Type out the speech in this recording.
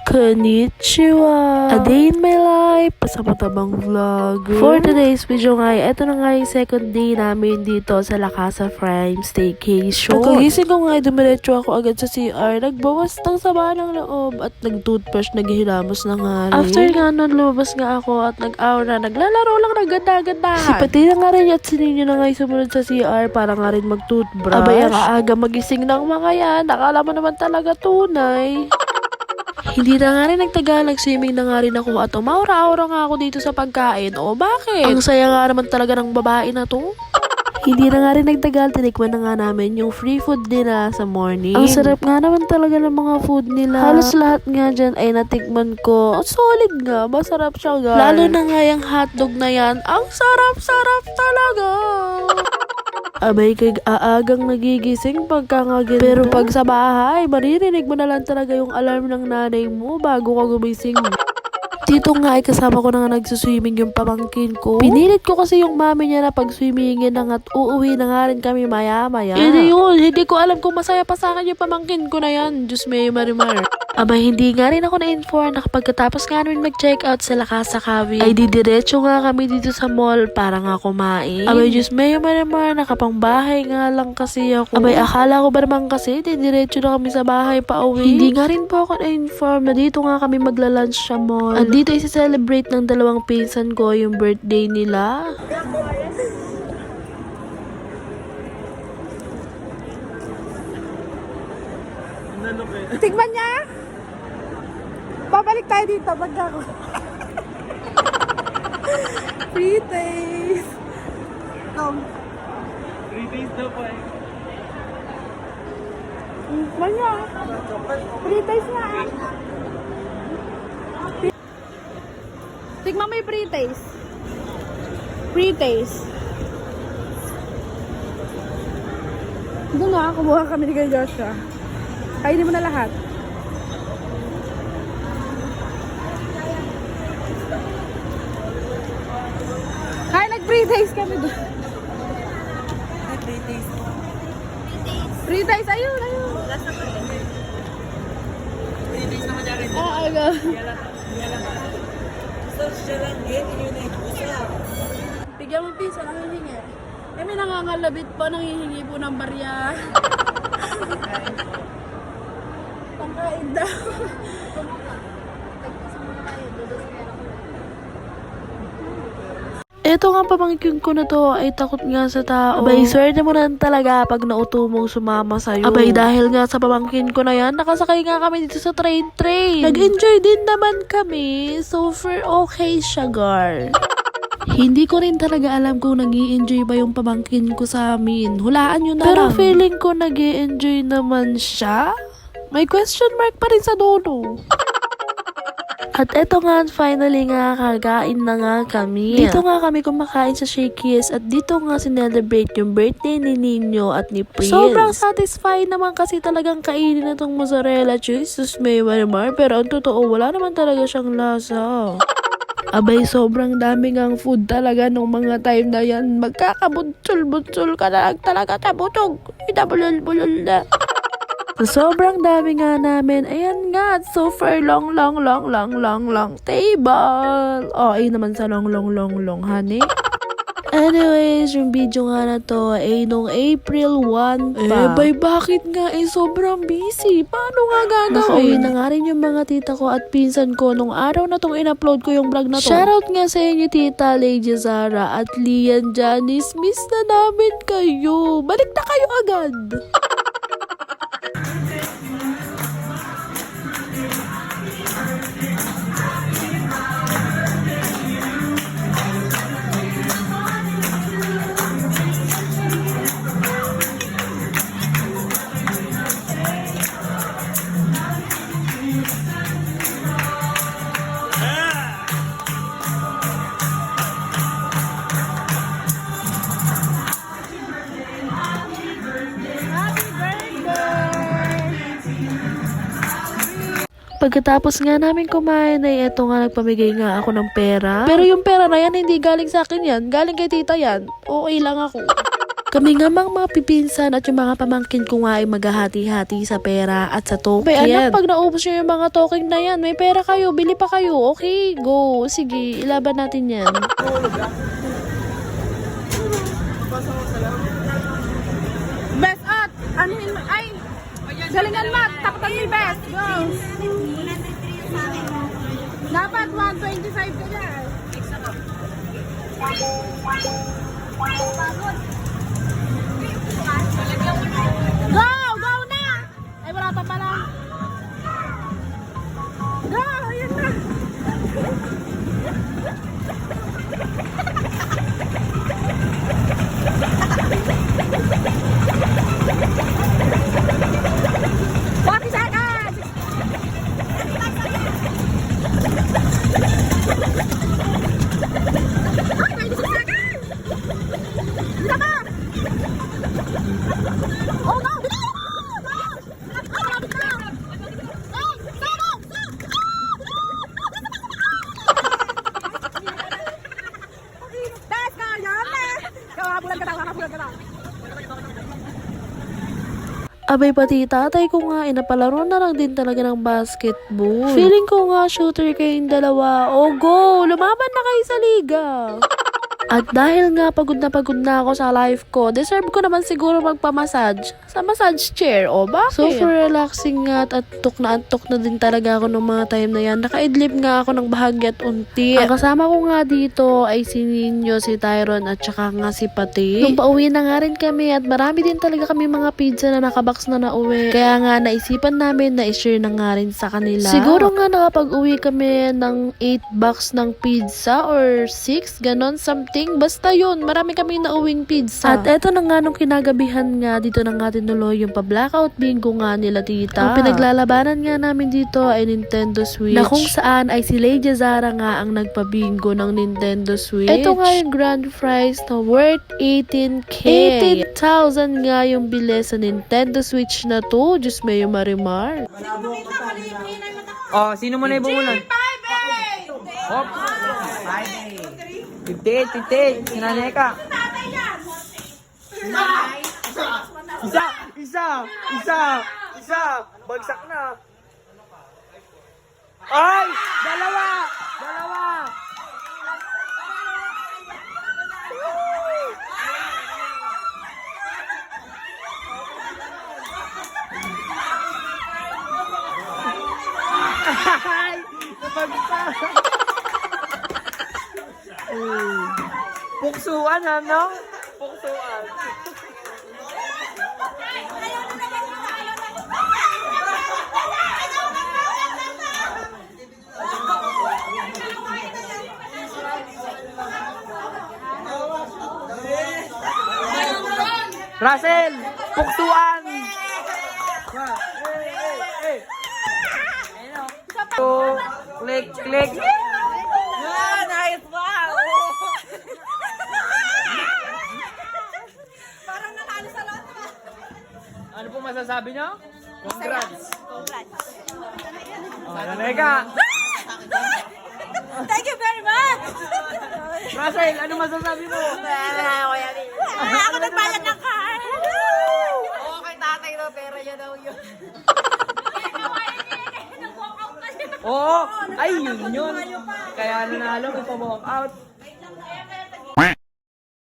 Konnichiwa! A day in my life, pasamatabang vlog. For today's video nga, ito na nga yung second day namin dito sa La Casa Prime Staycation. Pagkagising ko nga, dumiretso ako agad sa CR. Nagbawas ng sama ng loob at nag-toothbrush, naghihilamos na nga rin. After nga nun, lumabas nga ako at nag-aura. Naglalaro lang ng ganda-gandahan. Si Pati na nga rin at si Ninyo na nga yung sumunod sa CR para nga rin mag-toothbrush. Abay, ang aaga magising ng mga yan. Nakala mo naman talaga tunay. Hindi na nga rin nagtagal, nag-swimming na nga rin ako at umaura-aura nga ako dito sa pagkain. O bakit? Ang saya nga naman talaga ng babae na to. Hindi na nga rin nagtagal, tinikman na nga namin yung free food nila sa morning. Ang sarap nga naman talaga ng mga food nila. Halos lahat nga dyan ay natikman ko. Solid nga, masarap siya guys. Lalo na nga yung hotdog na yan, ang sarap-sarap talaga. Abay, kag-aagang nagigising pagka nga ganito. Pero pag sa bahay, maririnig mo na lang talaga yung alarm ng nanay mo bago ka gumising. Dito nga ay kasama ko na nga nagsuswimming yung pamangkin ko. Pinilit ko kasi yung mami niya na pag-swimmingin na nga at uuwi na nga rin kami maya-maya. Hindi ko alam kung masaya pa sa akin yung pamangkin ko na yan. Diyos may marimar. Abay, hindi nga rin ako na-inform na kapagkatapos nga namin mag-check out sa La Casa Cavite, ay didiretso nga kami dito sa mall para nga kumain. Abay, Diyos may marimar, nakapangbahay nga lang kasi ako. Abay, akala ko ba naman kasi didiretso na kami sa bahay pa uwi. Hindi nga rin po ako na-inform na dito nga kami magla-lunch sa mall. At dito isa-celebrate ng dalawang pinsan ko yung birthday nila. Tigman niya! Babalik tayo dito pagka ako. Free taste! Come. Free taste daw po eh. Tigman niya! Free taste nga! Tigman mo yung free taste. Free taste. Doon nga, kumuha kami ni Kuya Joshua. Kainin mo na lahat. Kaya nag-free taste kami doon. Free taste. Free taste, ayun. Free taste naman dyan rin. Oo, go. So, siya lang yun eh. Bigyan mo pisa, nangihingi. Kami nangangalabit pa, nangihingi po ng barya. Pangkain daw. Eto nga pamangkin ko na to ay takot nga sa tao. Abay, swerte mo na talaga pag nauto mong sumama sa'yo. Abay, dahil nga sa pamangkin ko na yan, nakasakay nga kami dito sa train. Nag-enjoy din naman kami. So, for okay siya, girl. Hindi ko rin talaga alam kung nag-i-enjoy ba yung pamangkin ko sa amin. Hulaan nyo na lang. Pero feeling ko nag-i-enjoy naman siya. May question mark pa rin sa dulo. At eto nga, finally nga, kakain na nga kami. Dito nga kami kumakain sa Shakey's at dito nga sinelebrate yung birthday ni Nino at ni Prince. Sobrang satisfying naman kasi talagang kainin na tong mozzarella cheese. Sus, may marimar. Pero ang totoo, wala naman talaga siyang lasa. Abay, sobrang dami ngang food talaga nung mga time na yan. Magkakabutsul-butsul ka na lang talaga, tabutog. Itabulol-bulol na. Sobrang dami nga namin. Ayan nga, super long table. Oh, ay naman sa long, honey. Anyways, yung video nga na to ay nung April 1 pa. Bay, bakit nga? Sobrang busy. Paano nga gagawin? Nakauwi na nga rin yung mga tita ko at pinsan ko nung araw na tong in-upload ko yung vlog na to. Shoutout nga sa inyo, Tita Lady Zara at Lian Janice. Miss na namin kayo. Balik na kayo agad. Pagkatapos nga namin kumain ay eto nga nagpamigay nga ako ng pera. Pero yung pera na yan hindi galing sa akin yan, galing kay tita yan. Okay lang ako. Kami nga mga pipinsan at yung mga pamangkin ko nga ay maghahati-hati sa pera at sa token. May anak, pag naubos nyo yung mga token na yan, may pera kayo, bili pa kayo. Okay, go. Sige, ilaban natin yan. Best at, anuhin mo, ay, galingan mo, takutan mo yung best, go. Dapat 125 ka dyan. Go! Go na! Ay, wala pa pala. Go! Ayan na! Abay, pati tatay ko nga, napalaro na lang din talaga ng basketball. Feeling ko nga, shooter kayong dalawa. Oh, go! Lumaban na kayo sa liga! At dahil nga pagod na ako sa life ko, deserve ko naman siguro magpamassage sa massage chair. O bakit? Super relaxing nga at antok na din talaga ako nung mga time na yan. Nakaidlip nga ako ng bahagya at unti. Ang kasama ko nga dito ay si Nino, si Tyron at saka nga si Pati. Nung pauwi na nga rin kami at marami din talaga kami mga pizza na nakabox na nauwi. Kaya nga naisipan namin na i-share na nga rin sa kanila. Siguro nga nakapag-uwi kami ng 8 box ng pizza or 6, ganon something. Basta yun, marami kaming nauwing pizza. At eto na nga nung kinagabihan nga, dito na nga tinuloy yung pa-blackout bingo nga nila tita. Ang pinaglalabanan nga namin dito ay Nintendo Switch. Na kung saan ay si Lady Zara nga ang nagpabingo ng Nintendo Switch. Ito nga yung grand prize na worth 18K. 18,000 nga yung bili sa Nintendo Switch na to. Diyos mayo marimar. Oh, sino mo na ibumulan? Hop! 58, sinanay ka. Isa! Bagsak na. Ay! Dalawa! Ay! Napagsak! Puksuan, ano? Puksuan. Russell! Puksuan! Click! Nice! Wow! Parang nanalo sa loto. Ano po masasabi nyo? Congrats! Oh, nanay ka! Thank you very much! Russell, ano masasabi mo? Ako nagbayad ng card! Oo, kay tatay daw, pera niya daw yun. Oo, ay yun. Kaya nanalo, may pa-walk out.